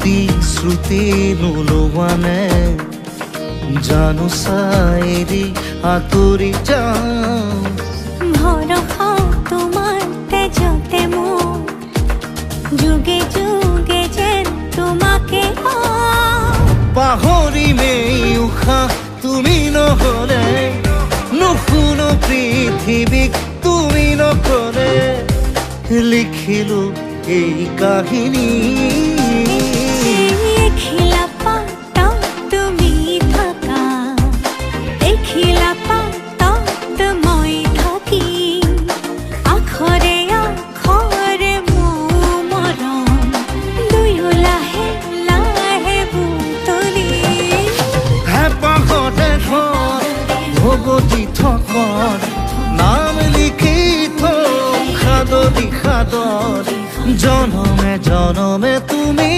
প্ৰতিশ্ৰুতি নোলোৱানে জানো চাইৰি আঁতৰি যাওঁ ভৰসা তোমাৰ তেজতে মোৰ যুগে যুগে যেন তোমাকে পাহৰিমেই উশাহ তুমি নহ'লে নুশুনো পৃথিৱীক তুমি নকলে লিখিলো এই কাহিনী দেখিলা পাতত তুমি থাকা দেখিলা পাতত মই থাকিম আখৰে আখৰে মোৰ মৰম দুয়ো লাহে লাহে বুটলি হেঁপাহতে ঘৰ ভগতি থকৰ নাম লিখি থম সাদৰি সাদৰ জনমে জনমে তুমি